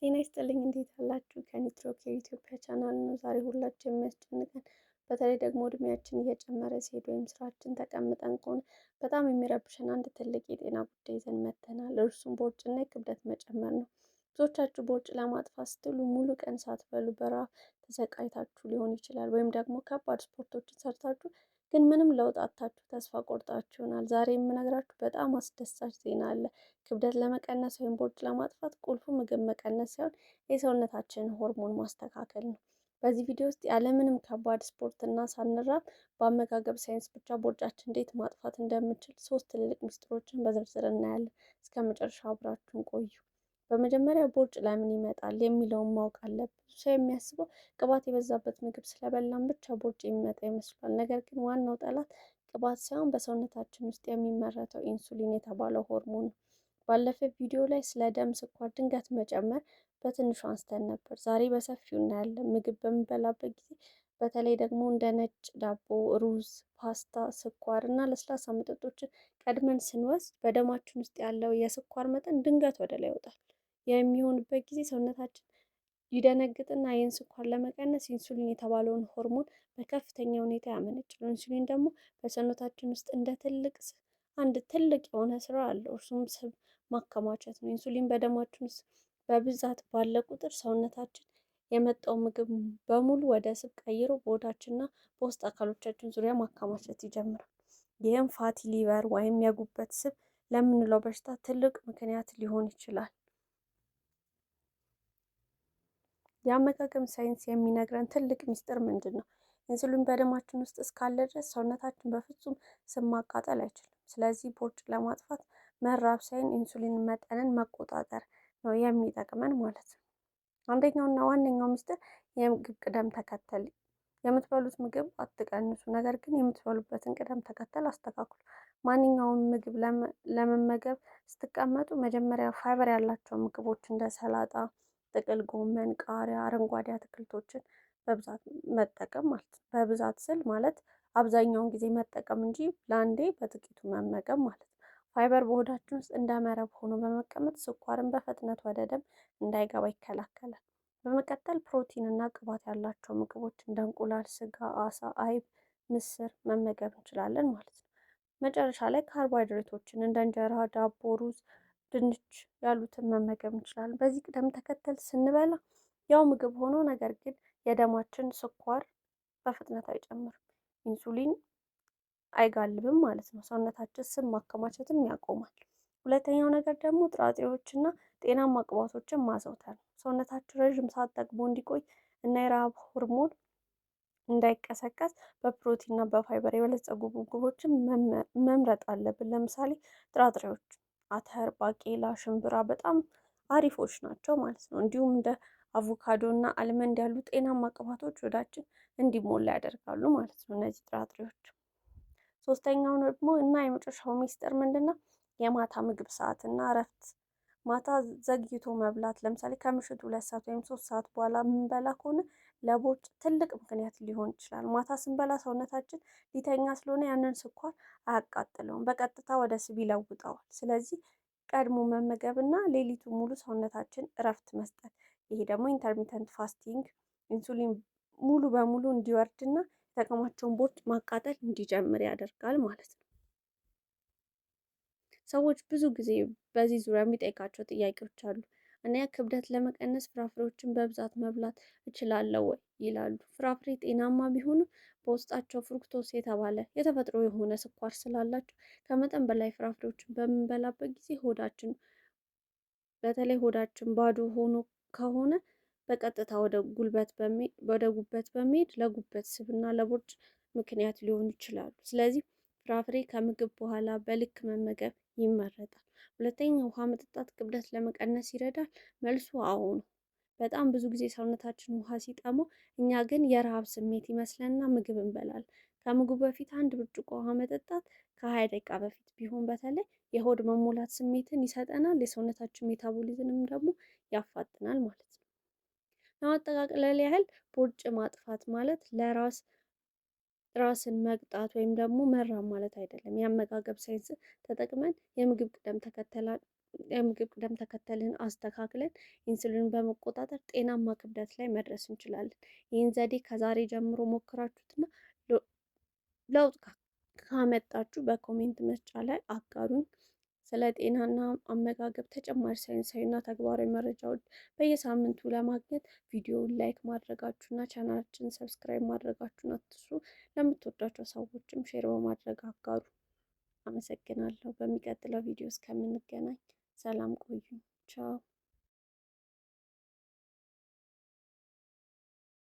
ጤና ይስጥልኝ እንዴት አላችሁ? ከኒትሮክ የኢትዮጵያ ቻናል ነው። ዛሬ ሁላችን የሚያስጨንቀን በተለይ ደግሞ እድሜያችን እየጨመረ ሲሄድ ወይም ስራችን ተቀምጠን ከሆነ በጣም የሚረብሸን አንድ ትልቅ የጤና ጉዳይ ይዘን መጥተናል። እርሱም ቦርጭና የክብደት መጨመር ነው። ብዙዎቻችሁ ቦርጭ ለማጥፋት ስትሉ ሙሉ ቀን ሳትበሉ በረሃብ ተሰቃይታችሁ ሊሆን ይችላል። ወይም ደግሞ ከባድ ስፖርቶችን ሰርታችሁ ግን ምንም ለውጥ አጥታችሁ ተስፋ ቆርጣችሁ ይሆናል። ዛሬ የምነግራችሁ በጣም አስደሳች ዜና አለ። ክብደት ለመቀነስ ወይም ቦርጭ ለማጥፋት ቁልፉ ምግብ መቀነስ ሳይሆን የሰውነታችንን ሆርሞን ማስተካከል ነው። በዚህ ቪዲዮ ውስጥ ያለምንም ከባድ ስፖርት እና ሳንራብ በአመጋገብ ሳይንስ ብቻ ቦርጫችን እንዴት ማጥፋት እንደምንችል ሶስት ትልልቅ ሚስጥሮችን በዝርዝር እናያለን። እስከ መጨረሻው አብራችሁን ቆዩ። በመጀመሪያ ቦርጭ ለምን ይመጣል የሚለውን ማወቅ አለብን። ሰው የሚያስበው ቅባት የበዛበት ምግብ ስለበላን ብቻ ቦርጭ የሚመጣ ይመስላል። ነገር ግን ዋናው ጠላት ቅባት ሳይሆን በሰውነታችን ውስጥ የሚመረተው ኢንሱሊን የተባለው ሆርሞን ነው። ባለፈ ቪዲዮ ላይ ስለ ደም ስኳር ድንገት መጨመር በትንሹ አንስተን ነበር። ዛሬ በሰፊው እናያለን። ምግብ በምንበላበት ጊዜ በተለይ ደግሞ እንደ ነጭ ዳቦ፣ ሩዝ፣ ፓስታ፣ ስኳር እና ለስላሳ መጠጦችን ቀድመን ስንወስድ በደማችን ውስጥ ያለው የስኳር መጠን ድንገት ወደ ላይ ይወጣል። የሚሆንበት ጊዜ ሰውነታችን ይደነግጥና ይህን ስኳር ለመቀነስ ኢንሱሊን የተባለውን ሆርሞን በከፍተኛ ሁኔታ ያመነጫል። ኢንሱሊን ደግሞ በሰውነታችን ውስጥ እንደ አንድ ትልቅ የሆነ ስራ አለው። እርሱም ስብ ማከማቸት ነው። ኢንሱሊን በደማችን ውስጥ በብዛት ባለ ቁጥር ሰውነታችን የመጣው ምግብ በሙሉ ወደ ስብ ቀይሮ በሆዳችንና በውስጥ አካሎቻችን ዙሪያ ማከማቸት ይጀምራል። ይህም ፋቲ ሊቨር ወይም የጉበት ስብ ለምንለው በሽታ ትልቅ ምክንያት ሊሆን ይችላል። የአመጋገብ ሳይንስ የሚነግረን ትልቅ ሚስጥር ምንድን ነው? ኢንሱሊን በደማችን ውስጥ እስካለ ድረስ ሰውነታችን በፍጹም ስብ ማቃጠል አይችልም። ስለዚህ ቦርጭ ለማጥፋት መራብ ሳይሆን ኢንሱሊን መጠንን መቆጣጠር ነው የሚጠቅመን ማለት ነው። አንደኛውና ዋነኛው ሚስጥር የምግብ ቅደም ተከተል። የምትበሉት ምግብ አትቀንሱ፣ ነገር ግን የምትበሉበትን ቅደም ተከተል አስተካክሉ። ማንኛውም ምግብ ለመመገብ ስትቀመጡ መጀመሪያ ፋይበር ያላቸው ምግቦች እንደ ሰላጣ፣ ጥቅል ጎመን፣ ቃሪያ፣ አረንጓዴ አትክልቶችን በብዛት መጠቀም ማለት ነው። በብዛት ስል ማለት አብዛኛውን ጊዜ መጠቀም እንጂ ለአንዴ በጥቂቱ መመገብ ማለት ነው። ፋይበር በሆዳችን ውስጥ እንደ መረብ ሆኖ በመቀመጥ ስኳርን በፍጥነት ወደ ደም እንዳይገባ ይከላከላል። በመቀጠል ፕሮቲን እና ቅባት ያላቸው ምግቦች እንደ እንቁላል፣ ስጋ፣ አሳ፣ አይብ፣ ምስር መመገብ እንችላለን ማለት ነው። መጨረሻ ላይ ካርቦሃይድሬቶችን እንደ እንጀራ፣ ዳቦ፣ ሩዝ፣ ድንች ያሉትን መመገብ እንችላለን። በዚህ ቅደም ተከተል ስንበላ ያው ምግብ ሆኖ ነገር ግን የደማችን ስኳር በፍጥነት አይጨምርም፣ ኢንሱሊን አይጋልብም ማለት ነው። ሰውነታችን ስብ ማከማቸትም ያቆማል። ሁለተኛው ነገር ደግሞ ጥራጥሬዎችና ጤናማ ቅባቶችን ማዘውተር ነው። ሰውነታችን ረዥም ሰዓት ጠግቦ እንዲቆይ እና የረሃብ ሆርሞን እንዳይቀሰቀስ በፕሮቲን እና በፋይበር የበለጸጉ ምግቦችን መምረጥ አለብን። ለምሳሌ ጥራጥሬዎች አተር፣ ባቄላ፣ ሽምብራ በጣም አሪፎች ናቸው ማለት ነው። እንዲሁም እንደ አቮካዶ እና አልመንድ ያሉ ጤናማ ቅባቶች ሆዳችን እንዲሞላ ያደርጋሉ ማለት ነው እነዚህ ጥራጥሬዎች። ሶስተኛው ደግሞ እና የመጨረሻው ሚስጥር ምንድነው? የማታ ምግብ ሰዓት እና እረፍት። ማታ ዘግይቶ መብላት ለምሳሌ ከምሽቱ 2 ሰዓት ወይም 3 ሰዓት በኋላ የምንበላ ከሆነ ለቦርጭ ትልቅ ምክንያት ሊሆን ይችላል። ማታ ስንበላ ሰውነታችን ሊተኛ ስለሆነ ያንን ስኳር አያቃጥለውም፣ በቀጥታ ወደ ስብ ይለውጠዋል። ስለዚህ ቀድሞ መመገብ እና ሌሊቱ ሙሉ ሰውነታችን እረፍት መስጠት። ይሄ ደግሞ ኢንተርሚተንት ፋስቲንግ ኢንሱሊን ሙሉ በሙሉ እንዲወርድና የተከማቸውን ቦርጭ ማቃጠል እንዲጀምር ያደርጋል ማለት ነው። ሰዎች ብዙ ጊዜ በዚህ ዙሪያ የሚጠይቃቸው ጥያቄዎች አሉ። እኔ ክብደት ለመቀነስ ፍራፍሬዎችን በብዛት መብላት እችላለሁ ወይ ይላሉ። ፍራፍሬ ጤናማ ቢሆኑ በውስጣቸው ፍሩክቶስ የተባለ የተፈጥሮ የሆነ ስኳር ስላላቸው ከመጠን በላይ ፍራፍሬዎችን በምንበላበት ጊዜ በተለይ ሆዳችን ባዶ ሆኖ ከሆነ በቀጥታ ወደ ጉበት በመሄድ ለጉበት ስብና ለቦርጭ ምክንያት ሊሆኑ ይችላሉ። ስለዚህ ፍራፍሬ ከምግብ በኋላ በልክ መመገብ ይመረጣል። ሁለተኛ ውሃ መጠጣት ክብደት ለመቀነስ ይረዳል? መልሱ አዎ ነው። በጣም ብዙ ጊዜ ሰውነታችን ውሃ ሲጠማው እኛ ግን የረሃብ ስሜት ይመስለንና ምግብ እንበላለን። ከምግቡ በፊት 1 ብርጭቆ ውሃ መጠጣት ከ20 ደቂቃ በፊት ቢሆን በተለይ የሆድ መሞላት ስሜትን ይሰጠናል። የሰውነታችን ሜታቦሊዝምም ደግሞ ያፋጥናል ማለት ነው። ለማጠቃለል ያህል ቦርጭ ማጥፋት ማለት ራስን መቅጣት ወይም ደግሞ መራብ ማለት አይደለም። የአመጋገብ ሳይንስ ተጠቅመን የምግብ ቅደም ተከተል የምግብ ቅደም ተከተልን አስተካክለን ኢንሱሊን በመቆጣጠር ጤናማ ክብደት ላይ መድረስ እንችላለን። ይህን ዘዴ ከዛሬ ጀምሮ ሞክራችሁትና ለውጥ ካመጣችሁ በኮሜንት መስጫ ላይ አጋሩኝ። ስለ ጤናና አመጋገብ ተጨማሪ ሳይንሳዊና ተግባራዊ መረጃዎች በየሳምንቱ ለማግኘት ቪዲዮውን ላይክ ማድረጋችሁና ቻናላችንን ሰብስክራይብ ማድረጋችሁን አትርሱ። ለምትወዷቸው ሰዎችም ሼር በማድረግ አጋሩ። አመሰግናለሁ። በሚቀጥለው ቪዲዮ እስከምንገናኝ ሰላም ቆዩ። ቻው